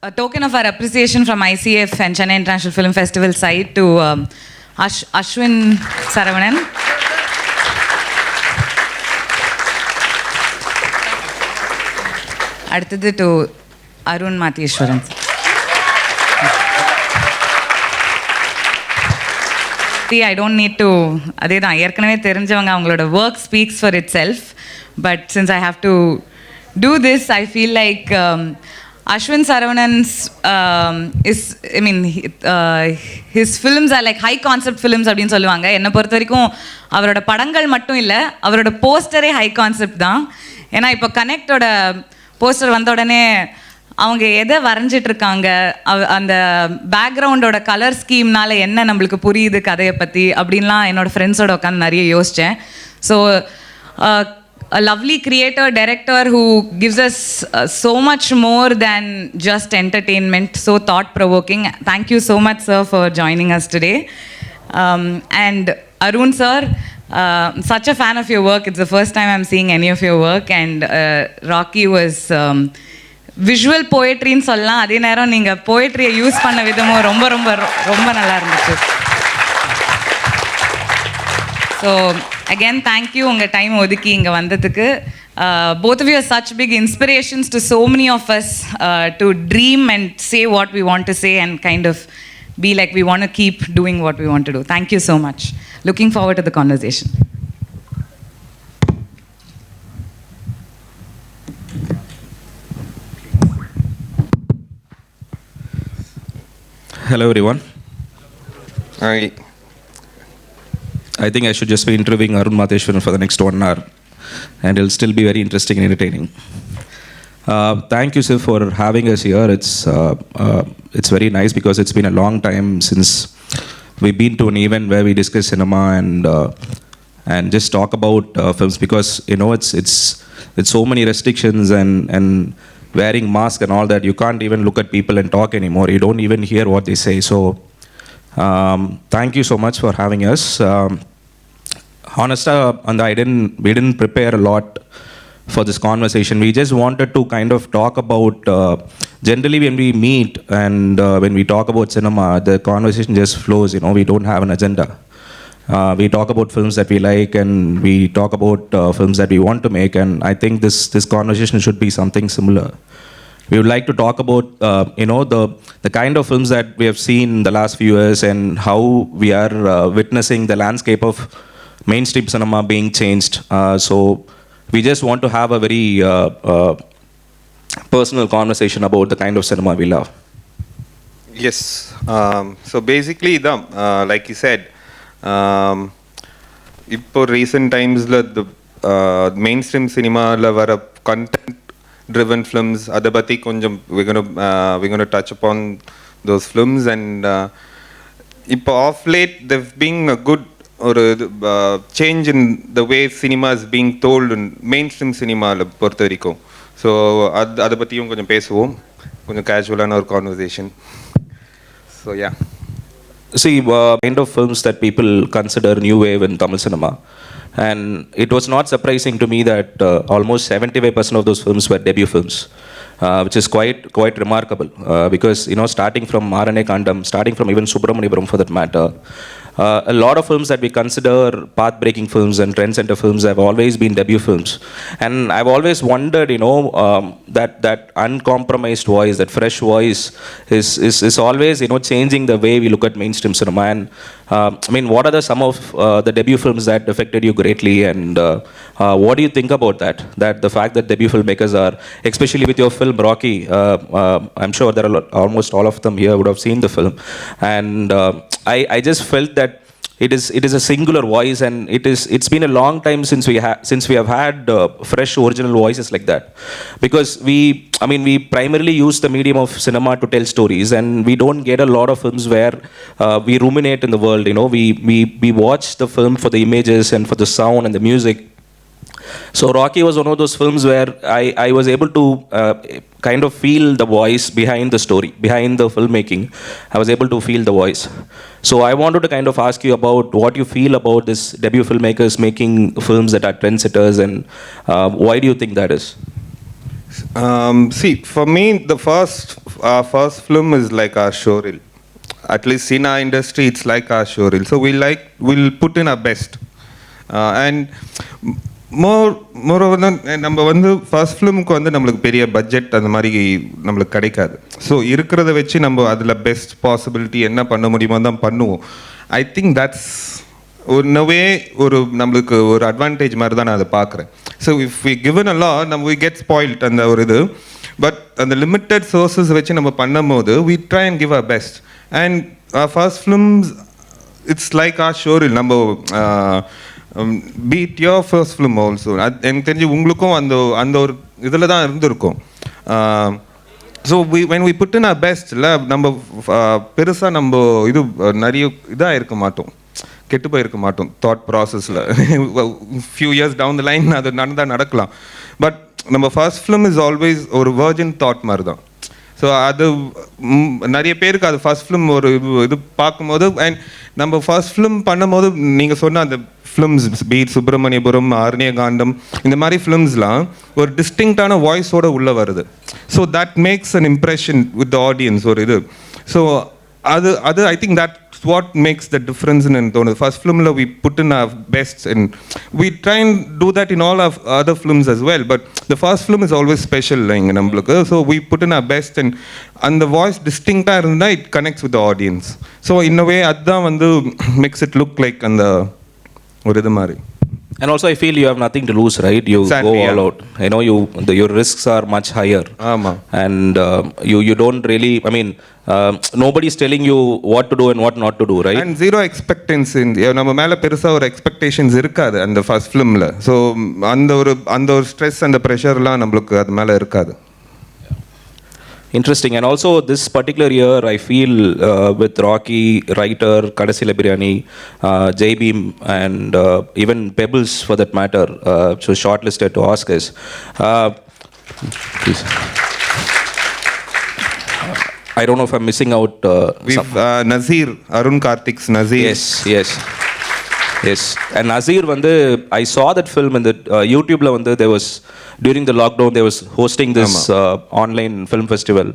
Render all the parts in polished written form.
a token of our appreciation from ICF and Chennai International Film Festival side to Ashwin Saravanan. அடுத்தது to Arun Matheshwaran. I don't need to, அதே தான் ஏற்கனவே தெரிஞ்சவங்க அவங்களோட work speaks for itself, but since I have to do this, I feel like Ashwin Saravanan's his films are like high concept films அப்படின்னு சொல்லுவாங்க. என்னை பொறுத்த வரைக்கும் அவரோட படங்கள் மட்டும் இல்லை, அவரோட போஸ்டரே ஹை கான்செப்ட் தான். ஏன்னா இப்போ கனெக்டோட போஸ்டர் வந்த உடனே அவங்க எதை வரைஞ்சிட்டு இருக்காங்க, அந்த பேக்ரவுண்டோட கலர் ஸ்கீம்னால என்ன நம்மளுக்கு புரியுது கதையை பற்றி அப்படின்லாம் என்னோடய ஃப்ரெண்ட்ஸோட உட்காந்து நிறைய யோசித்தேன். So a lovely creator, director who gives us so much more than just entertainment, so thought-provoking. Thank you so much, sir, for joining us today. And Arun, sir, such a fan of your work. It's the first time I'm seeing any of your work, and Rocky was visual poetry ன்னு சொல்லலாம். அதே நேரம் நீங்கள் போயட்ரியை use பண்ண விதமும் ரொம்ப ரொம்ப ரொம்ப நல்லா இருந்துச்சு. ஸோ again, thank you உங்கள் டைம் ஒதுக்கி இங்கே வந்ததுக்கு. Both of you are such big inspirations to so many of us to dream and say what we want to say and kind of be like we want to keep doing what we want to do. Thank you so much. Looking forward to the conversation. Hello everyone. I think I should just be interviewing Arun Matheshwaran for the next 1 hour, and it'll still be very interesting and entertaining. Thank you, sir, for having us here. It's very nice because it's been a long time since we've been to an event where we discuss cinema and just talk about films, because you know it's with so many restrictions and wearing mask and all that, you can't even look at people and talk anymore. You don't even hear what they say. So thank you so much for having us. Honestly, we didn't prepare a lot for this conversation. We just wanted to kind of talk about, generally when we meet and when we talk about cinema, the conversation just flows, you know, we don't have an agenda. We talk about films that we like, and we talk about films that we want to make, and I think this conversation should be something similar. We would like to talk about, the kind of films that we have seen in the last few years and how we are witnessing the landscape of mainstream cinema being changed. So we just want to have a very personal conversation about the kind of cinema we love. Yes. So basically, like you said, இப்போ recent டைம்ஸில் main stream சினிமாவில் வர content driven films அதை பற்றி கொஞ்சம் we're going to touch upon those films, and இப்போ of late they've been a good ஒரு change in the way cinema is being told mainstream சினிமாவில் பொறுத்த வரைக்கும். ஸோ அதை பற்றியும் கொஞ்சம் பேசுவோம், கொஞ்சம் கேஷுவலான ஒரு conversation. So yeah, see, kind of films that people consider new wave in Tamil cinema, and it was not surprising to me that almost 75% of those films were debut films, which is quite remarkable, because you know, starting from RNA Kandam, starting from even Subramaniapuram for that matter, a lot of films that we consider path-breaking films and trend-center films have always been debut films. And I've always wondered, you know, that uncompromised voice, that fresh voice is always, you know, changing the way we look at mainstream cinema. And I mean, what are some of the debut films that affected you greatly, and what do you think about that? That the fact that debut filmmakers are, especially with your film Rocky, I'm sure there are almost all of them here would have seen the film, and I just felt that it is a singular voice, and it's been a long time since we have had fresh original voices like that, because we primarily use the medium of cinema to tell stories, and we don't get a lot of films where we ruminate in the world. You know, we watch the film for the images and for the sound and the music. So Rocky was one of those films where I was able to kind of feel the voice behind the story, behind the filmmaking. I was able to feel the voice. So I wanted to kind of ask you about what you feel about this debut filmmakers making films that are trendsetters, and why do you think that is? See, for me, the first film is like our showreel. At least in our industry, it's like our showreel. So we'll put in our best, and moreover நம்ம வந்து first ஃபிலிமுக்கு வந்து நம்மளுக்கு பெரிய budget அந்த மாதிரி நம்மளுக்கு கிடைக்காது. So இருக்கிறத வச்சு நம்ம அதில் பெஸ்ட் பாசிபிலிட்டி என்ன பண்ண முடியுமோ தான் பண்ணுவோம். ஐ திங்க் தட்ஸ் ஒன்னவே ஒரு நம்மளுக்கு ஒரு அட்வான்டேஜ் மாதிரி தான் நான் அதை பார்க்குறேன். So if we given a law நம்ம வி கெட் ஸ்பாயில்ட் அந்த ஒரு இது. பட் அந்த லிமிட்டட் சோர்ஸஸ் வச்சு நம்ம பண்ணும் போது we try and give a best. And first films it's like ஆர் ஷோரில் நம்ம beat your first film also. எனக்கு தெரிஞ்சு உங்களுக்கும் அந்த ஒரு இதில் தான் இருந்திருக்கும். So when we put in a best இல்லை நம்ம பெருசாக நம்ம இது நிறைய இதாக இருக்க மாட்டோம், கெட்டு போயிருக்க மாட்டோம் தாட் ப்ராசஸில். Few years down the line அது நடக்கலாம். பட் நம்ம ஃபர்ஸ்ட் ஃபிலிம் இஸ் ஆல்வேஸ் ஒரு வர்ஜின் தாட் மாதிரி தான். ஸோ அது நிறைய பேருக்கு அது ஃபர்ஸ்ட் ஃபிலிம் ஒரு இது பார்க்கும்போது அண்ட் நம்ம ஃபர்ஸ்ட் ஃபிலிம் பண்ணும்போது நீங்கள் சொன்ன அந்த ஃபிலிம்ஸ் பீட் சுப்பிரமணியபுரம், ஆர்னியகாண்டம், இந்த மாதிரி ஃபிலிம்ஸ்லாம் ஒரு டிஸ்டிங்டான வாய்ஸோடு உள்ளே வருது. So that makes an impression with the audience ஒரு இது. ஸோ அது ஐ think that what makes the difference in the first film we put in our best and we try and do that in all of other films as well, but the first film is always special like nambalukku. So we put in our best and the voice distinct ah irundha it connects with the audience. So in a way adha vandu makes it look like and the or idu mari. And also I feel you have nothing to lose, right? You exactly, go all out. You know, your risks are much higher. And you don't really, I mean, nobody's telling you what to do and what not to do, right? And zero expectancy. நம்ம மேல பெருசா ஒரு expectations இருக்காது அந்த first ஃபிலிம்ல. So அந்த ஒரு stress அந்த ப்ரெஷர்லாம் நம்மளுக்கு அது மேல இருக்காது. Interesting. And also this particular year I feel with Rocky, writer, Kadasila Biryani, Jai Bhim and even Pebbles for that matter, so shortlisted to Oscars. Please. I don't know if I'm missing out. We've Nazir, Arun Karthik's Nazir. Yes. And Nazir vandu I saw that film in the YouTube la vandu there was during the lockdown they was hosting this online film festival.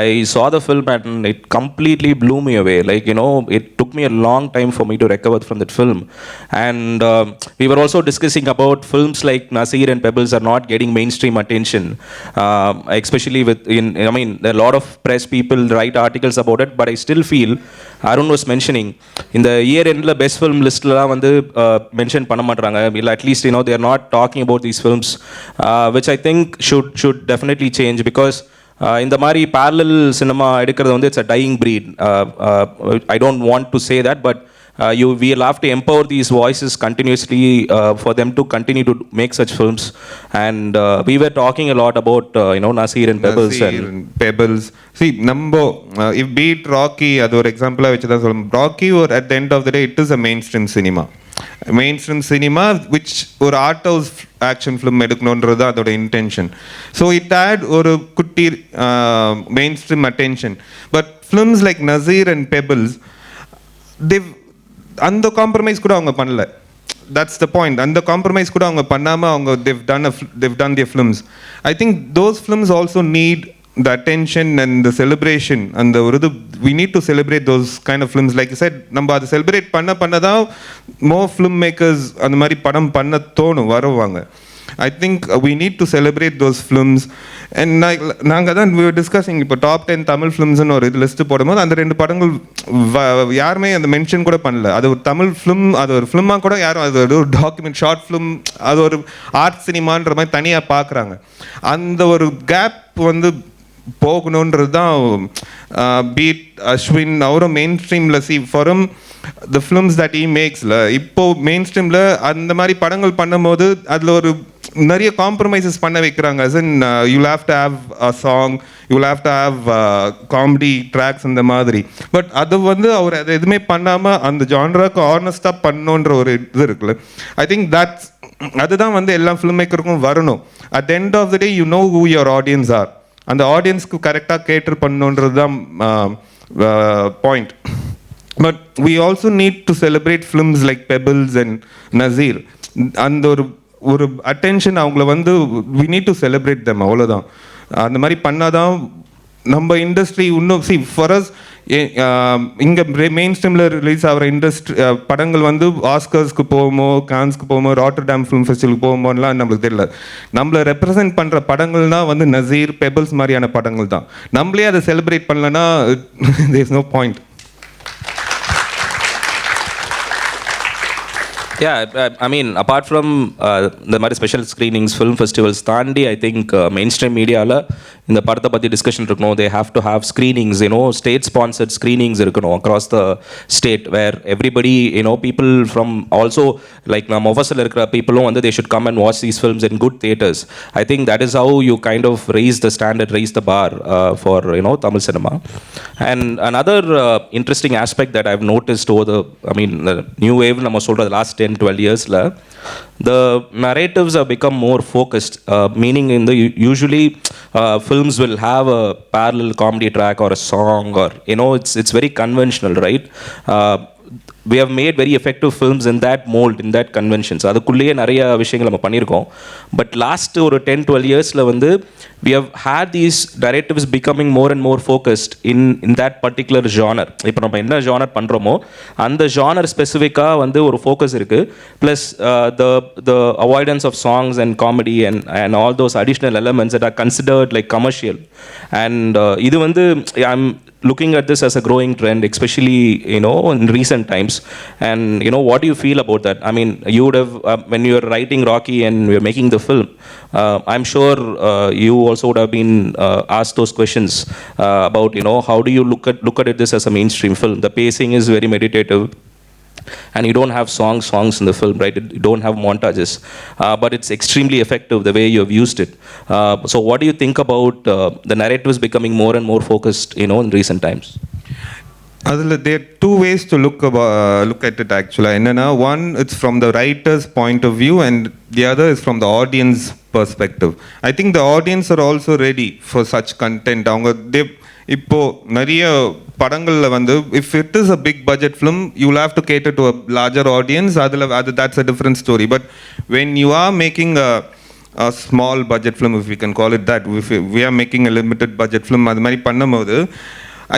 I saw the film and it completely blew me away. Like, you know, it took me a long time for me to recover from that film. And we were also discussing about films like Nazir and Pebbles are not getting mainstream attention, especially with I mean there are a lot of press people write articles about it, but I still feel Arun was mentioning in the year end la best film list la vandu mention panna matranga, at least you know they are not talking about these films, which I think should definitely change, because இந்த மாதிரி parallel cinema எடுக்கிறது வந்து it's a dying breed. I don't want to say that, but we will have to empower these voices continuously for them to continue to make such films. And we were talking a lot about Nazir and Pebbles. Pebbles. See, if beat Rocky, அது ஒரு எக்ஸாம்பிளா வச்சு தான் சொல்லணும். Rocky or at the end of the day it is a mainstream cinema. which ஒரு art house action film எடுக்கணுன்றது தான் அதோட இன்டென்ஷன். ஸோ இட் ஆட் ஒரு குட்டி mainstream attention. But films like Nasir and Pebbles அந்த காம்ப்ரமைஸ் கூட அவங்க பண்ணல. That's the point. அந்த காம்ப்ரமைஸ் கூட அவங்க பண்ணாமல் அவங்க they've done their films. I think those films also need the attention and the celebration and we need to celebrate those kind of films. Like you said, நம்ம அதை celebrate பண்ண தான் more filmmakers அந்த மாதிரி படம் பண்ண தோணும் வருவாங்க. I think we need to celebrate those films. And நாங்கள் தான் we were discussing இப்போ டாப் 10 தமிழ் ஃபிலிம்ஸ்னு ஒரு இது லிஸ்ட்டு போடும்போது அந்த 2 படங்கள் யாருமே அந்த மென்ஷன் கூட பண்ணல. அது ஒரு தமிழ் ஃபிலிம், அது ஒரு ஃபிலிமாக கூட யாரும் அது ஒரு டாக்குமெண்ட் ஷார்ட் ஃபிலிம், அது ஒரு ஆர்ட் சினிமான்ற மாதிரி தனியாக பார்க்குறாங்க. அந்த ஒரு கேப் வந்து போகணுன்றது தான் பீட் அஸ்வின் அவரும் மெயின் ஸ்ட்ரீமில் ஃபாரம் த ஃபிலிம்ஸ் தட் ஈ மேக்ஸில் இப்போது மெயின் ஸ்ட்ரீமில் அந்த மாதிரி படங்கள் பண்ணும்போது அதில் ஒரு நிறைய காம்ப்ரமைசஸ் பண்ண வைக்கிறாங்க. as in you'll have to have a song, you'll have to have comedy tracks அந்த மாதிரி. பட் அது வந்து அவர் அதை எதுவுமே பண்ணாமல் அந்த ஜான்ராக்கு ஆனஸ்டாக பண்ணணுன்ற ஒரு இது இருக்குல்ல. ஐ திங்க் அதுதான் வந்து எல்லா ஃபிலிம் மேக்கருக்கும் வரணும். at the end of the day you know who your audience are. அந்த ஆடியன்ஸ்க்கு கரெக்டாக கேட்டர் பண்ணணுன்றது தான் point. But we also need to celebrate films like Pebbles and Nazir. அந்த ஒரு அட்டென்ஷன் அவங்கள வந்து we need to celebrate them அவ்வளோதான். அந்த மாதிரி பண்ணாதான் நம்ம இண்டஸ்ட்ரி இன்னும் ஃபார் அஸ் இங்கே மெயின் ஸ்ட்ரீமில் ரிலீஸ் ஆகிற இண்டஸ்ட்ரி படங்கள் வந்து ஆஸ்கர்ஸ்க்கு போகுமோ, கான்ஸ்க்கு போகுமோ, ராட்டர்டாம் ஃபிலிம் ஃபெஸ்டிவலுக்கு போகுமோலாம் நம்மளுக்கு தெரியல. நம்மளை ரெப்ரசென்ட் பண்ணுற படங்கள் தான் வந்து நசீர், பெபிள்ஸ் மாதிரியான படங்கள் தான். நம்மளே அதை செலிப்ரேட் பண்ணலன்னா there is no point. Yeah, I mean, apart from the மாதிரி ஸ்பெஷல் ஸ்க்ரீனிங்ஸ், ஃபிலிம் ஃபெஸ்டிவல்ஸ் தாண்டி, ஐ திங்க் மெயின் ஸ்ட்ரீம் மீடியாவில் இந்த படத்தை பற்றி டிஸ்கஷன் இருக்கணும். They have to have screenings, state sponsored screenings இருக்கணும் across the state, where everybody people from also like நம்ம ஒஃபஸில் இருக்கிற பீப்புளும் வந்து they should come and watch these films in good theatres. I think that is how you kind of raise the standard, raise the bar for Tamil cinema. And another interesting aspect that I've noticed over the new wave நம்ம சொல்கிற last 10-12 years the narratives have become more focused, meaning usually films will have a parallel comedy track or a song, or it's very conventional, right? We have made very effective films in that mold, in that conventions. அதுக்குள்ளேயே நிறைய விஷயங்கள் நம்ம பண்ணியிருக்கோம். But last ஒரு 10-12 இயர்ஸில் வந்து we have had these directives becoming more and more focused in that particular genre. இப்போ நம்ம என்ன ஜானர் பண்ணுறோமோ அந்த ஜானர் ஸ்பெசிஃபிக்காக வந்து ஒரு ஃபோக்கஸ் இருக்குது. Plus the avoidance of songs and comedy and all those additional elements that are considered like commercial. And இது வந்து I'm looking at this as a growing trend, especially in recent times. And what do you feel about that? I mean, you would have when you were writing Rocky and you were making the film, I'm sure you also would have been asked those questions about how do you look at this as a mainstream film? The pacing is very meditative, and you don't have songs in the film, right? You don't have montages, but it's extremely effective the way you have used it. So what do you think about the narratives becoming more and more focused in recent times? அதில் there are two ways to look at it actually. என்னன்னா, one, it's from the writer's point of view, and the other is from the audience perspective. I think the audience are also ready for such content. அவங்க இப்போ நிறைய படங்களில் வந்து if it is a big budget film, you will have to cater to a larger audience. That's a different story. But when you are making a small budget film, if we can call it that, if we are making a limited budget film, அது மாதிரி பண்ணும்போது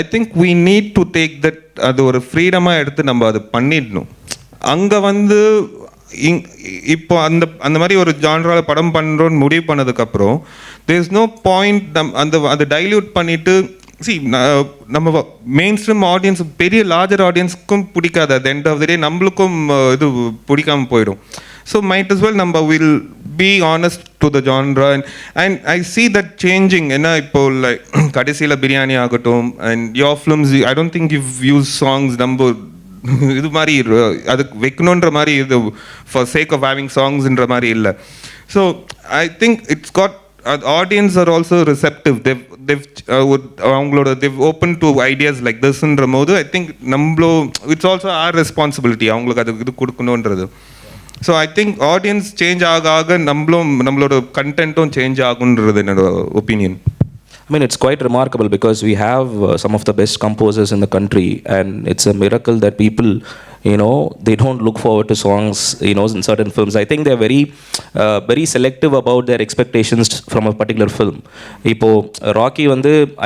I think we need to take that, அது ஒரு ஃப்ரீடமாக எடுத்து நம்ம அது பண்ணிடணும். அங்கே வந்து இப்போ அந்த மாதிரி ஒரு ஜான்ராவில் படம் பண்ணுறோன்னு முடிவு பண்ணதுக்கப்புறம் there is no point அதை டைல்யூட் பண்ணிவிட்டு நம்ம மெயின் ஸ்ட்ரீம் ஆடியன்ஸ், பெரிய லார்ஜர் ஆடியன்ஸுக்கும் பிடிக்காது. at the end of the day நம்மளுக்கும் இது பிடிக்காமல் போயிடும். So might as well நம்ம will be honest to the genre, and I see that changing. ஏன்னா இப்போ லைக் கடைசியில் பிரியாணி ஆகட்டும், and your films, I don't think you've used songs நம்ம இது மாதிரி அதுக்கு வைக்கணுன்ற மாதிரி இது for sake of having songsன்ற மாதிரி இல்லை. So I think it's got audience are also receptive. They've they've open to ideas like thisன்ற போது I think நம்மளோ it's also our responsibility அவங்களுக்கு அது இது கொடுக்கணுன்றது. So I think audience change ஆக நம்மளோட கண்டென்ட்டும் சேஞ்ச் ஆகுன்றது என்னோட opinion. I mean, it's quite remarkable because we have some of the best composers in the country, and it's a miracle that people, they don't look forward to songs, in certain films. I think they're very selective about their expectations from a particular film. Ipo Rocky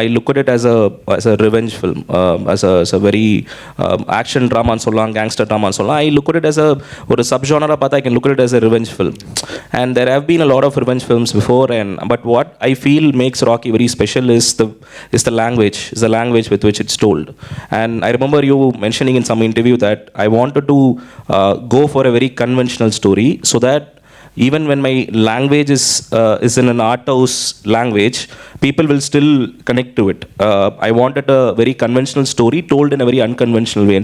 I look at it as a revenge film, as a very action drama and solla, gangster drama and solla. I look at it as a subgenre, but I can look at it as a revenge film. And there have been a lot of revenge films before, but what I feel makes Rocky very special is the language with which it's told. And I remember you mentioning in some interview that I wanted to go for a very conventional story, so that even when my language is in an art house language, people will still connect to it. I wanted a very conventional story told in a very unconventional way.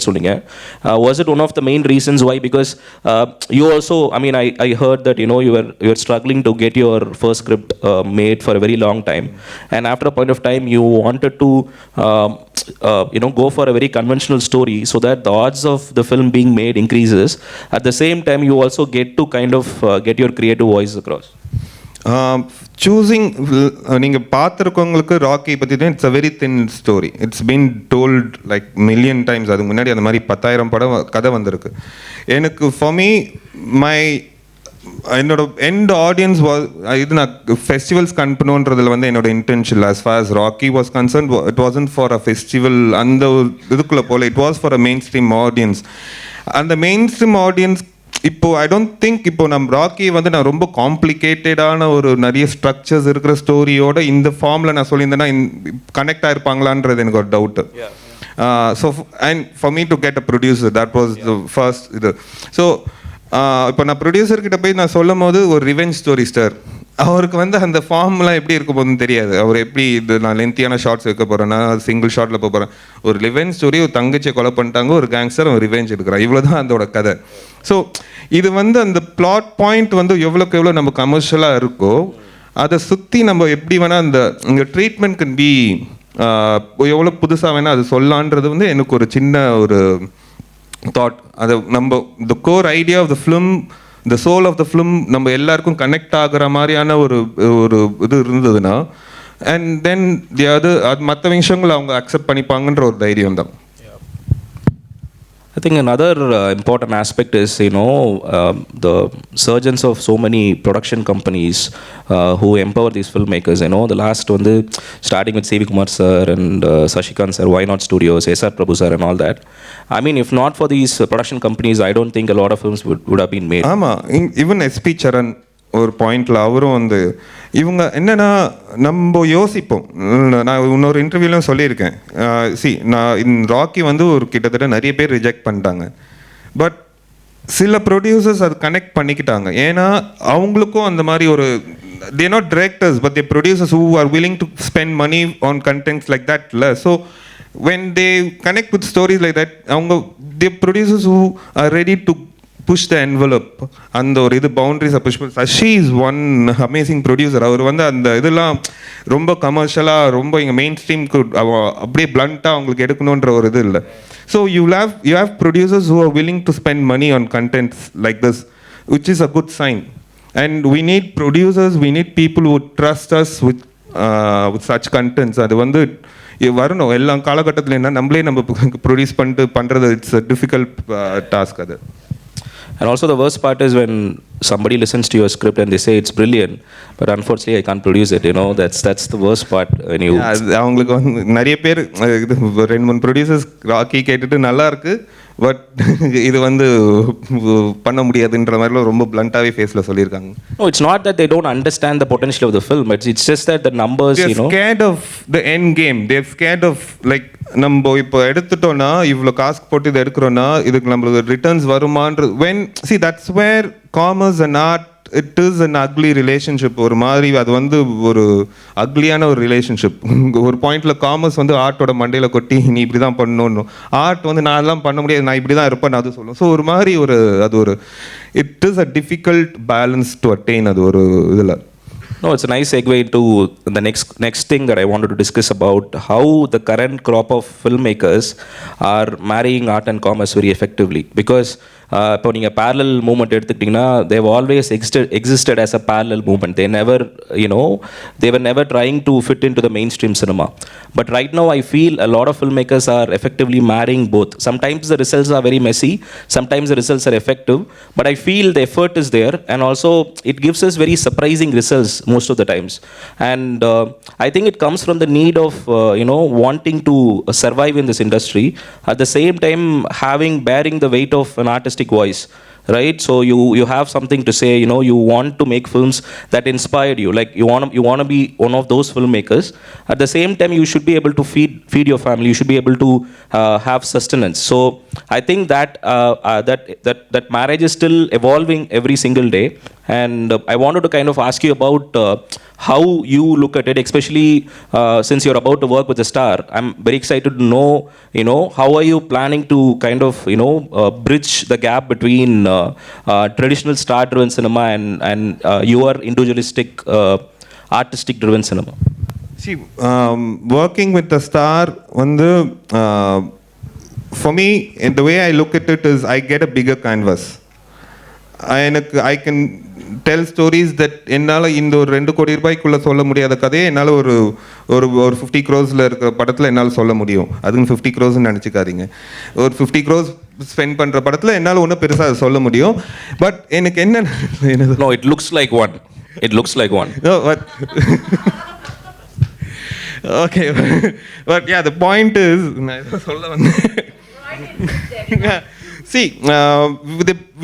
Was it one of the main reasons why? Because you also, I heard that you were struggling to get your first script made for a very long time, and after a point of time you wanted to go for a very conventional story, so that the odds of the film being made increases. At the same time, you also get to kind of get your creative voice across. Choosing நீங்கள் பார்த்துருக்கவங்களுக்கு Rocky பற்றி தான் it's a very thin story. It's been told like million times. அதுக்கு முன்னாடி அந்த மாதிரி 10,000 படம் கதை வந்திருக்கு. எனக்கு ஃபார் மீ என்னோட எண்ட் ஆடியன்ஸ் இது நான் ஃபெஸ்டிவல்ஸ்க்கு அனுப்பணுன்றதுல வந்து என்னோட intention as far as Rocky was concerned it wasn't for a festival அந்த இதுக்குள்ளே போல it was for a main stream audience. அந்த மெயின் ஸ்ட்ரீம் ஆடியன்ஸ் இப்போ ஐ டோன்ட் திங்க் இப்போ நம்ம ராக்கி வந்து நான் ரொம்ப காம்ப்ளிகேட்டடான ஒரு நிறைய ஸ்ட்ரக்சர்ஸ் இருக்கிற ஸ்டோரியோட இந்த ஃபார்மில் நான் சொல்லியிருந்தேன்னா கனெக்ட் ஆகிருப்பாங்களான்றது எனக்கு ஒரு doubt. So and for me to get a producer that was the first இது. ஸோ இப்போ நான் ப்ரொடியூசர்கிட்ட போய் நான் சொல்லும் போது ஒரு ரிவெஞ்ச் ஸ்டோரி ஸ்டார் அவருக்கு வந்து அந்த ஃபார்ம்லாம் எப்படி இருக்க போகுதுன்னு தெரியாது. அவர் எப்படி இது நான் லென்த்தியான ஷார்ட்ஸ் வைக்க போகிறேன்னா சிங்கிள் ஷார்ட்டில் போக போகிறேன். ஒரு ரிவெஞ்ச் ஸ்டோரி, ஒரு தங்கச்சியை கொலை பண்ணிட்டாங்க, ஒரு கேங்ஸ்டர் ஒரு ரிவெஞ்ச் எடுக்கிறான், இவ்வளோ தான் அதோட கதை. ஸோ இது வந்து அந்த பிளாட் பாயிண்ட் வந்து எவ்வளோக்கு எவ்வளோ நம்ம கமர்ஷியலாக இருக்கோ அதை சுற்றி நம்ம எப்படி வேணால் அந்த ட்ரீட்மெண்ட் கேன் பி எவ்வளோ புதுசாக வேணால் அது சொல்லான்றது வந்து எனக்கு ஒரு சின்ன ஒரு தாட். அதை நம்ம the core idea of the film, the soul of the film நம்ம எல்லாருக்கும் கனெக்ட் ஆகிற மாதிரியான ஒரு இது இருந்ததுன்னா அண்ட் தென் அது மற்ற விஷயங்களை அவங்க அக்செப்ட் பண்ணிப்பாங்கன்ற ஒரு தைரியம் தான். I think another important aspect is, the surgence of so many production companies who empower these filmmakers. The last one, starting with C.V. Kumar sir and Sashikant sir, Why Not Studios, S.R. Prabhu sir and all that. I mean, if not for these production companies, I don't think a lot of films would have been made. ஆமாம், even SP சரண் ஒரு பாயிண்டில் அவரும் வந்து இவங்க என்னென்னா நம்ம யோசிப்போம். நான் இன்னொரு இன்டர்வியூலையும் சொல்லியிருக்கேன். நான் ராக்கி வந்து ஒரு கிட்டத்தட்ட நிறைய பேர் ரிஜெக்ட் பண்ணிட்டாங்க. பட் சில ப்ரொடியூசர்ஸ் அது கனெக்ட் பண்ணிக்கிட்டாங்க. ஏன்னா அவங்களுக்கும் அந்த மாதிரி ஒரு they are not directors but they producers who are willing to spend money on contents like that. So when they connect with stories like that, அவங்க they producers who are ready to push the envelope அந்த ஒரு இது பவுண்டரிஸை push பண்ணி. Sashi is one amazing producer. அவர் வந்து அந்த இதெல்லாம் ரொம்ப கமர்ஷியலாக ரொம்ப இங்கே மெயின் ஸ்ட்ரீம்க்கு அப்படியே பிளண்ட்டாக அவங்களுக்கு எடுக்கணுன்ற ஒரு இது இல்லை. So you have producers who are willing to spend money on contents like this which is a good sign. And we need producers, we need people who trust us with such contents. அது வந்து வரணும் எல்லா காலகட்டத்தில். என்ன நம்மளே நம்ம produce பண்ணிட்டு பண்ணுறது இட்ஸ் அ டிஃபிகல்ட் டாஸ்க் அது. And also the worst part is when somebody listens to your script and they say it's brilliant, but unfortunately I can't produce it. That's the worst part when you. அவங்களுக்கு வந்து நிறைய பேர் இது 2-3 producers rakhi கேட்டுட்டு நல்லா இருக்கு but இது வந்து பண்ண முடியாதுன்ற மாதிரிலாம் ரொம்ப பிளண்டாகவே ஃபேஸில் சொல்லியிருக்காங்க. No, it's not that they don't understand the potential of the film. It's just that the numbers, they're scared of the end game. They're scared of like நம்ம இப்போ எடுத்துட்டோம்னா இவ்வளோ காசு போட்டு இதை எடுக்கிறோன்னா இதுக்கு நம்மளுக்கு returns வருமானது. when see that's where commerce and art it is an ugly relationship. ஒரு மாதிரி அது வந்து ஒரு அக்லியான ஒரு ரிலேஷன்ஷிப். ஒரு பாயிண்டில் காமர்ஸ் வந்து ஆர்ட்டோட மண்டையில் கொட்டி நீ இப்படி தான் பண்ணணும், ஆர்ட் வந்து நான் எல்லாம் பண்ண முடியாது, நான் இப்படி தான் இருப்பேன் அது சொல்லும். ஸோ ஒரு மாதிரி அது ஒரு it is a difficult balance to attain அது ஒரு இதில். No, it's a nice segue into the next thing that I wanted to discuss about how the current crop of filmmakers are marrying art and commerce very effectively. Because இப்போ நீங்கள் parallel movement எடுத்துக்கிட்டிங்கன்னா they've always existed as a parallel movement. They were never trying to fit into the mainstream cinema. But right now I feel a lot of filmmakers are effectively marrying both. Sometimes the results are very messy, sometimes the results are effective, but I feel the effort is there and also it gives us very surprising results most of the times. And I think it comes from the need of wanting to survive in this industry, at the same time bearing the weight of an artistic voice, right? So you have something to say, you want to make films that inspired you, like you want to be one of those filmmakers. At the same time you should be able to feed your family, you should be able to have sustenance. So I think that marriage is still evolving every single day. And I wanted to kind of ask you about how you look at it, especially since you're about to work with a star. I'm very excited to know how are you planning to kind of bridge the gap between traditional star driven cinema and your individualistic artistic driven cinema. See, working with a star வந்து for me the way I look at it is I get a bigger canvas. I can tell stories that என்னால் இந்த ஒரு 2 கோடி ரூபாய்க்குள்ளே சொல்ல முடியாத கதையை என்னால் ஒரு 50 crores இருக்கிற படத்தில் என்னால் சொல்ல முடியும். அதுக்கு 50 crores நினச்சிக்காதீங்க. ஒரு 50 crores ஸ்பெண்ட் பண்ணுற படத்தில் என்னால் ஒன்றும் பெருசாக சொல்ல முடியும். பட் எனக்கு என்ன No, it looks like one. It looks like one. No, but okay, but yeah, the point is, yeah, see,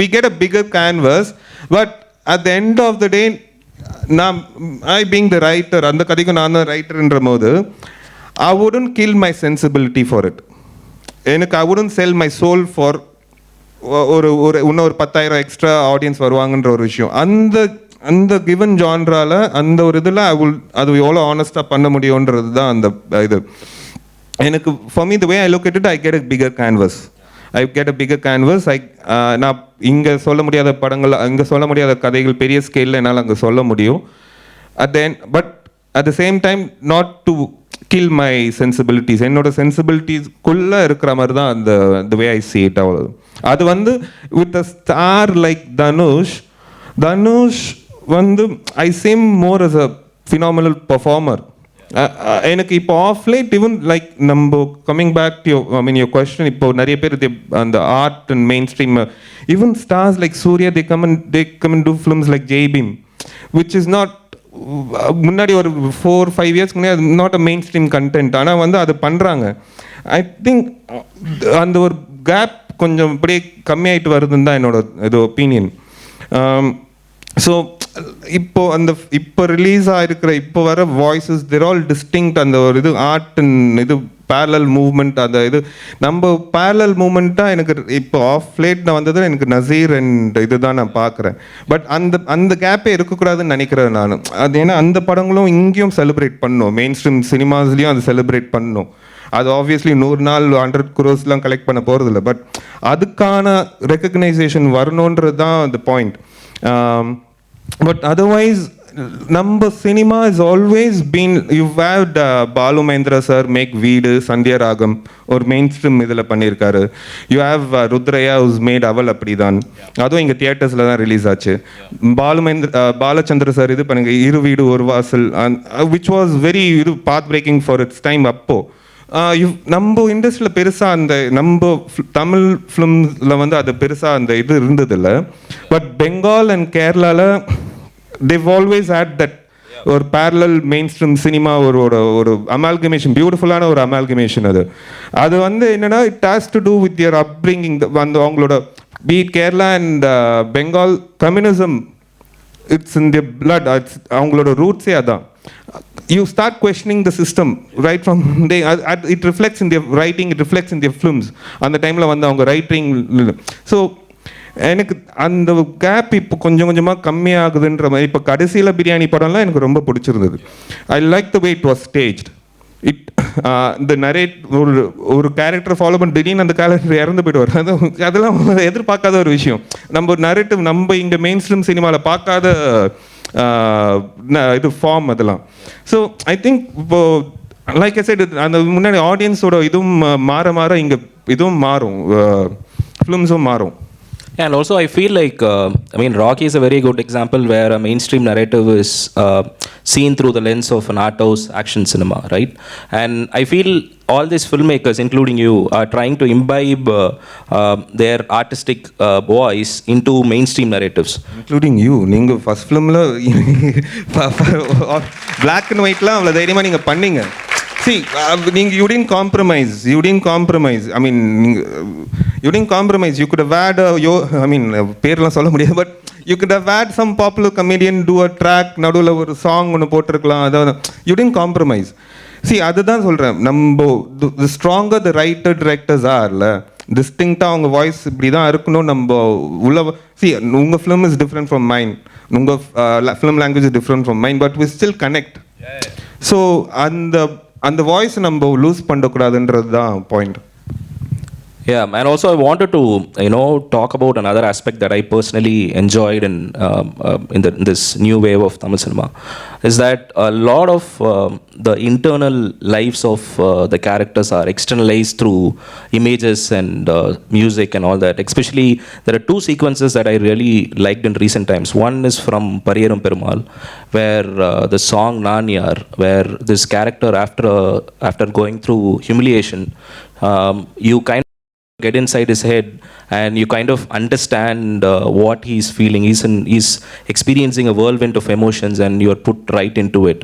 we get a bigger canvas, but at the end of the day, I being the writer, அந்த கதைக்கு நான் தான் ரைட்டர்ன்ற போது, I wouldn't kill my sensibility for it. எனக்கு I wouldn't sell my soul for இன்னொரு 10,000 extra audience வருவாங்கன்ற ஒரு விஷயம். அந்த கிவன் ஜான்ரால அந்த ஒரு இதில் அது எவ்வளோ ஆனஸ்டாக பண்ண முடியுன்றது தான் அந்த இது. எனக்கு for me the way I look at it, I get a bigger canvas. நான் இங்கே சொல்ல முடியாத படங்கள், அங்கே சொல்ல முடியாத கதைகள் பெரிய ஸ்கேலில் என்னால் அங்கே சொல்ல முடியும். But at the same time not to kill my sensibilities. என்னோட சென்சிபிலிட்டிஸ்குள்ளே இருக்கிற மாதிரி தான் அந்த வே ஐ சீ இட். அவ்வளோ அது வந்து with a star like Dhanush வந்து I seem more as a phenomenal performer. எனக்கு இப்போ ஆஃப் லைட் ஈவன் லைக் நம்ம coming back to your question, இப்போ நிறைய பேர் அந்த art and main stream even stars like Suriya they come and do films like Jai Bhim, which is not முன்னாடி ஒரு 4-5 இயர்ஸ்க்கு முன்னாடி not a main stream content. ஆனால் வந்து அது பண்ணுறாங்க. ஐ திங்க் அந்த ஒரு கேப் கொஞ்சம் இப்படியே கம்மியாயிட்டு வருதுன்னு தான் என்னோட இது ஒப்பீனியன். ஸோ இப்போ ரிலீஸ் ஆகிருக்கிற இப்போ வர வாய்ஸஸ் தேர் ஆல் டிஸ்டிங்க்ட். அந்த ஒரு இது ஆர்ட் அண்ட் இது பேரலல் மூவ்மெண்ட், அந்த இது நம்ம பேரலல் மூவ்மெண்ட்டாக எனக்கு இப்போ ஆஃப் லேட் வந்தது எனக்கு நசீர் அண்ட் இது தான் நான் பார்க்குறேன். பட் அந்த கேப்பே இருக்கக்கூடாதுன்னு நினைக்கிறேன் நான். அது ஏன்னா அந்த படங்களும் இங்கேயும் செலிப்ரேட் பண்ணணும், மெயின் ஸ்ட்ரீம் சினிமாஸ்லேயும் அது செலிப்ரேட் பண்ணணும். அது ஆப்வியஸ்லி 100 நாள் 100 crores கலெக்ட் பண்ண போகிறதில்ல. பட் அதுக்கான ரெக்கக்னைசேஷன் வரணுன்றது தான் அந்த பாயிண்ட். பட் அதர்வைஸ் நம்ம cinema is always been, you have Balu Mahendra sir make Veedu, Sandhya Raagam ஒரு மெயின் ஸ்ட்ரீம் இதில் பண்ணியிருக்காரு. You have Rudraiah who's made Aval Appadithan, அதுவும் இங்கே தியேட்டர்ஸில் தான் ரிலீஸ் ஆச்சு. பாலச்சந்திர சார் இது பண்ணுங்க இரு Veedu Oru Vaasal, which was very path breaking for its time. அப்போது நம்ம இண்டஸ்ட்ரியில் பெருசாக அந்த நம்ம தமிழ் ஃபிலிம்ஸில் வந்து அது பெருசாக அந்த இது இருந்ததில்லை. பட் பெங்கால் அண்ட் கேரளாவில் they've always had that ஒரு parallel mainstream சினிமா ஒரு அமால்கமேஷன், பியூட்டிஃபுல்லான ஒரு அமால்கமேஷன். அது வந்து என்னென்னா it has to do with your upbringing. வந்து அவங்களோட be it Kerala and Bengal communism, it's in the blood, அவங்களோட ரூட்ஸே அதான். You start questioning the system right from it reflects in their writing, it reflects in their films. அந்த டைமில் வந்து அவங்க writing. So எனக்கு அந்த கேப் இப்போ கொஞ்சம் கொஞ்சமாக கம்மியாகுதுன்ற மாதிரி. இப்போ கடைசியில் பிரியாணி படம்லாம் எனக்கு ரொம்ப பிடிச்சிருந்தது. I like the way it was staged. இந்த நரேட் ஒரு கேரக்டரை ஃபாலோ பண்ணி திடீர்னு அந்த கேரக்டர் இறந்து போயிடுவார். அதெல்லாம் எதிர்பார்க்காத ஒரு விஷயம். நம்ம நரேட்டிவ் நம்ம இங்கே மெயின் ஸ்ட்ரீம் சினிமாவில் பார்க்காத இது ஃபார்ம் அதெல்லாம். ஸோ ஐ திங்க் இப்போ லைக் ஐ செட், அந்த முன்னாடி ஆடியன்ஸோட இதுவும் மாற இங்கே இதுவும் மாறும், ஃபிலிம்ஸும் மாறும். And also I feel like, Rocky is a very good example where a mainstream narrative is seen through the lens of an art house action cinema, right? And I feel all these filmmakers, including you, are trying to imbibe their artistic voice into mainstream narratives. Including you. நீங்கள் first ஃபிலிமில் black and ஒயிட்லாம் அவ்வளோ தைரியமாக நீங்கள் பண்ணீங்க. See, you didn't compromise. You didn't compromise. You could have had பேர்லாம் சொல்ல முடியாது, but you could have had some popular comedian do a track, நடுவில் ஒரு சாங் ஒன்று போட்டிருக்கலாம். அதாவது you didn't compromise. See, அதுதான் சொல்கிறேன். நம்ம the stronger the writer directors are, டிஸ்டிங்க்டாக அவங்க வாய்ஸ் இப்படி தான் இருக்கணும். நம்ம உள்ள உங்கள் film is different from mind, உங்கள் film language is different from mind, but we still connect. So அந்த வாய்ஸ் நம்ம லூஸ் பண்ணக்கூடாதுன்றது தான் point. Yeah, and also I wanted to talk about another aspect that I personally enjoyed in this new wave of Tamil cinema, is that a lot of the internal lives of the characters are externalized through images and music and all that. Especially there are 2 sequences that I really liked in recent times. One is from Pariyerum Perumal, where the song Naniyar, where this character after going through humiliation, you kind get inside his head and you kind of understand what he's feeling. He's experiencing a whirlwind of emotions and you're put right into it.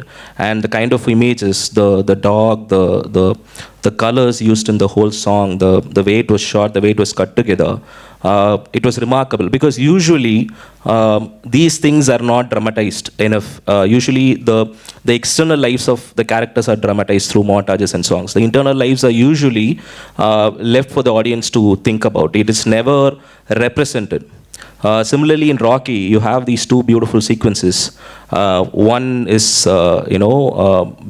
And the kind of images, the dog, the colors used in the whole song, the way it was shot, the way it was cut together, it was remarkable, because usually these things are not dramatized enough. Usually the external lives of the characters are dramatized through montages and songs. The internal lives are usually left for the audience to think about. It is never represented. Similarly, in Rocky, you have these two beautiful sequences. One is,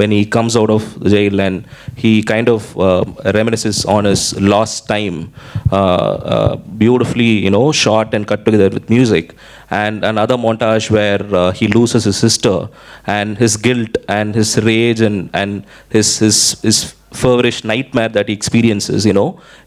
when he comes out of jail and he kind of reminisces on his lost time, beautifully, shot and cut together with music. And another montage where he loses his sister and his guilt and his rage and his feverish nightmare that he experiences.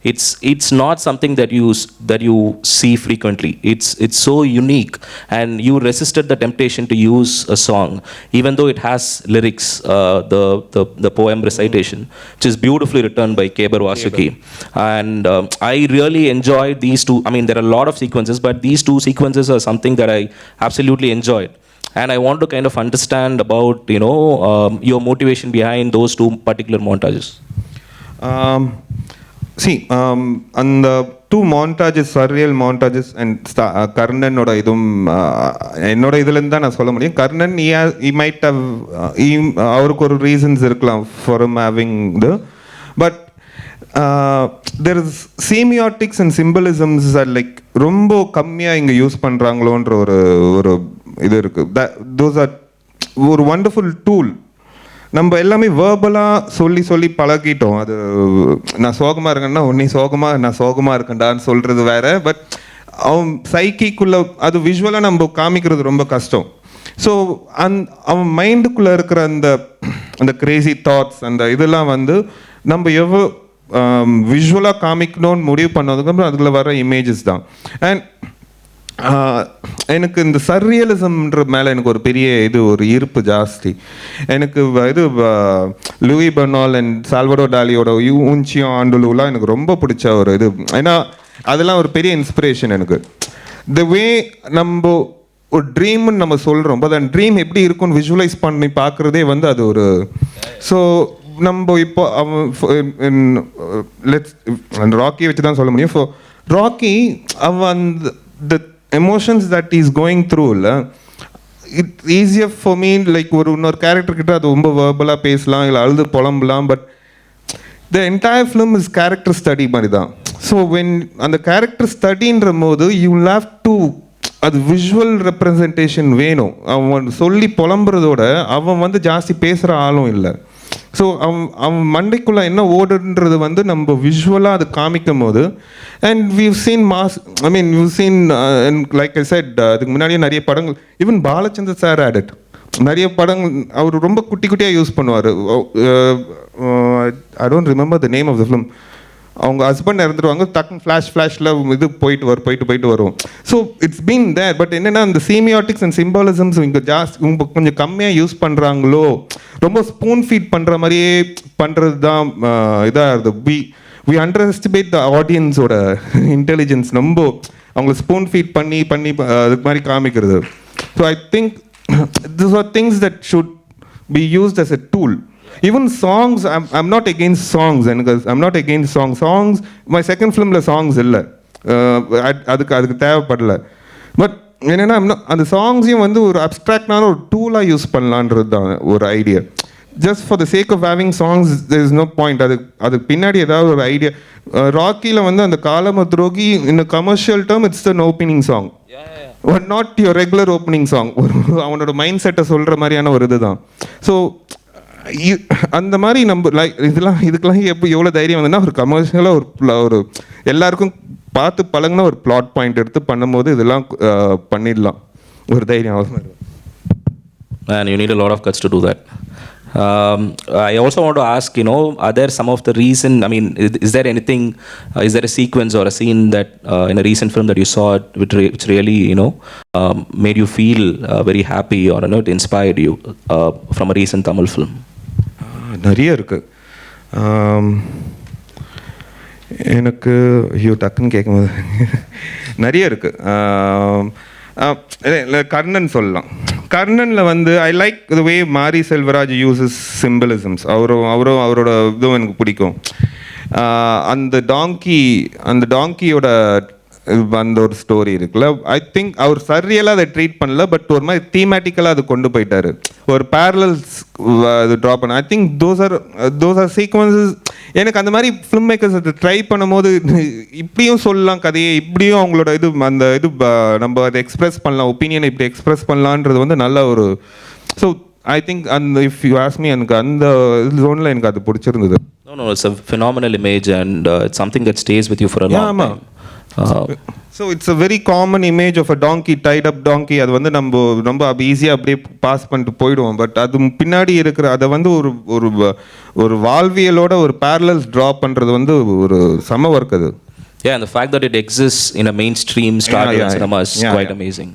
It's not something that you see frequently. It's so unique, and you resisted the temptation to use a song, even though it has lyrics, the poem recitation, which is beautifully written by Kebar Vasuki. And I really enjoyed these two. I mean, there are a lot of sequences, but these two sequences are something that I absolutely enjoyed. And I want to kind of understand about, your motivation behind those two particular montages. And the two montages, surreal montages, and கர்ணனோட இதுவும் என்னோட இதுலேருந்து தான் நான் சொல்ல முடியும். Karnan he might have அவருக்கு ஒரு reasons இருக்கலாம் for him having but there is semiotics and symbolisms are like ரொம்ப கம்மியாக இங்கே யூஸ் பண்ணுறாங்களோன்ற ஒரு இது இருக்குது. those are ஒரு வண்டர்ஃபுல் டூல். நம்ம எல்லாமே வேர்பலாக சொல்லி பழகிட்டோம். அது நான் சோகமாக இருக்கேன்னா நான் சோகமாக இருக்கேன்டான்னு சொல்கிறது வேற. பட் அவன் சைக்கிக்குள்ளே அது விஷுவலாக நம்ம காமிக்கிறது ரொம்ப கஷ்டம். ஸோ அவன் மைண்டுக்குள்ளே இருக்கிற அந்த கிரேசி தாட்ஸ், அந்த இதெல்லாம் நம்ம எவ்வளோ விஷுவலாக காமிக்கணும்னு முடிவு பண்ணதுக்கப்புறம் அதில் வர இமேஜஸ் தான். அண்ட் எனக்கு இந்த சர்ரியலிசம்ன்ற மேலே எனக்கு ஒரு பெரிய ஒரு ஈர்ப்பு ஜாஸ்தி. எனக்கு லூயி பெர்னால் அண்ட் சால்வடோ டாலியோட ஊஞ்சியும் ஆண்டுலுலாம் எனக்கு ரொம்ப பிடிச்ச ஒரு இது. ஏன்னா அதெல்லாம் ஒரு பெரிய இன்ஸ்பிரேஷன் எனக்கு. த வே நம்ம ஒரு ட்ரீம்னு நம்ம சொல்கிறோம், பட் அந்த ட்ரீம் எப்படி இருக்கும்னு விஷுவலைஸ் பண்ணி பார்க்குறதே அது ஒரு. ஸோ நம்ம இப்போ ராக்கியை வச்சு தான் சொல்ல முடியும். ஸோ ராக்கி அவன் the emotions that he's going through, it's easier for me, like இன்னொரு கேரக்டர் கிட்ட அது ரொம்ப வேர்பலாக பேசலாம், இல்லை அழுது புலம்பலாம். But the entire film is character study மாதிரி தான். ஸோ when அந்த கேரக்டர் ஸ்டடின்ற போது you will have to, அது விஷுவல் ரெப்ரசன்டேஷன் வேணும். அவன் சொல்லி புலம்புறதோட அவன் ஜாஸ்தி பேசுகிற ஆளும் இல்லை. ஸோ அவன் மண்டைக்குள்ளே என்ன ஓடுன்றது நம்ம விஷுவலாக அது காமிக்கும் போது. And we've seen like I set, அதுக்கு முன்னாடியே நிறைய படங்கள், ஈவன் பாலச்சந்தர் சார் ஆடட் நிறைய படங்கள் அவர் ரொம்ப குட்டியாக யூஸ் பண்ணுவார். I don't remember the name of the film. அவங்க ஹஸ்பண்ட் இறந்துருவாங்க, டக்குன்னு ஃப்ளாஷில் இது போயிட்டு வரும். So it's been there. But என்னென்னா அந்த சீமியாட்டிக்ஸ் அண்ட் சிம்பாலிசம்ஸ் இங்கே கொஞ்சம் கம்மியாக யூஸ் பண்ணுறாங்களோ, ரொம்ப ஸ்பூன் ஃபீட் பண்ணுற மாதிரியே பண்ணுறது தான் இதாக இருக்குது. வி அண்டர் எஸ்டிமேட் த ஆடியன்ஸோட இன்டெலிஜென்ஸ். ரொம்ப அவங்கள ஸ்பூன் ஃபீட் பண்ணி அதுக்கு மாதிரி காமிக்கிறது. So I think this are things that should be used as a tool. Even songs, I'm not against songs, and I'm not against songs. My second filmல songs இல்லை, அதுக்கு தேவைப்படல. But என்னென்னா அந்த சாங்ஸையும் ஒரு அப்ட்ராக்டான ஒரு டூலாக யூஸ் பண்ணலான்றது தான் ஒரு idea. Just for the sake of having songs there is no point. அதுக்கு பின்னாடி ஏதாவது ஒரு ஐடியா. ராக்கியில் அந்த காலம துரோகி in commercial term it's an opening song, but not your regular opening song. அவனோட மைண்ட் செட்டை சொல்கிற மாதிரியான ஒரு இதுதான். ஸோ அந்த மாதிரி நம்ம இதுக்கெல்லாம் எவ்வளோ தைரியம் வந்ததுன்னா, ஒரு கமர்ஷியலாக ஒரு எல்லாருக்கும் பார்த்து பழங்கின ஒரு பிளாட் பாயிண்ட் எடுத்து பண்ணும்போது இதெல்லாம் பண்ணிடலாம். ஒரு தைரியம் அவசியம். And you need a lot of guts to do that. I also want to ask, are there some of the reason, I mean, is there anything, is there a sequence or a scene that in a recent film that you saw which really, made you feel very happy, or it inspired you from a recent Tamil film? நிறைய இருக்குது. எனக்கு ஐயோ டக்குன்னு கேட்கும்போது நிறைய இருக்குது. கர்ணன் சொல்லலாம். கர்ணனில் வந்து ஐ லைக் த வே மாரி செல்வராஜ் யூசஸ் சிம்பிளிசம்ஸ். அவரோட இதுவும் எனக்கு பிடிக்கும். அந்த டாங்கியோட அந்த ஒரு ஸ்டோரி இருக்குல்ல, ஐ திங்க் அவர் சரியெல்லாம் அதை ட்ரீட் பண்ணல, பட் ஒரு மாதிரி தீமேட்டிக்கலாக அது கொண்டு போயிட்டாரு. ஒரு பேரலல்ஸ் அது ட்ரா பண்ண. I think those are sequences. எனக்கு அந்த மாதிரி ஃபிலிம் மேக்கர்ஸ் அதை ட்ரை பண்ணும்போது இப்படியும் சொல்லலாம் கதையை, இப்படியும் அவங்களோட நம்ம அதை எக்ஸ்பிரஸ் பண்ணலாம், ஒப்பீனியனை இப்படி எக்ஸ்பிரஸ் பண்ணலான்றது வந்து நல்ல ஒரு. ஸோ ஐ திங்க் அந்த இஃப் யூ ஆஸ்க் மீ, எனக்கு அந்த ஜோனில் எனக்கு அது பிடிச்சிருந்தது. No, it's a phenomenal image and it's something that stays with you for a long time. So it's a very common image of a donkey, tied up donkey. அது வந்து நம்ம ரொம்ப ஈஸியாக அப்படியே பாஸ் பண்ணிட்டு போயிடுவோம். பட் அது பின்னாடி இருக்கிற அதை வந்து ஒரு வாழ்வியலோட ஒரு பேரலல்ஸ் ட்ரா பண்ணுறது வந்து ஒரு சம ஒர்க் அது. Yeah, and the fact that it exists in a mainstream Star cinema is quite amazing.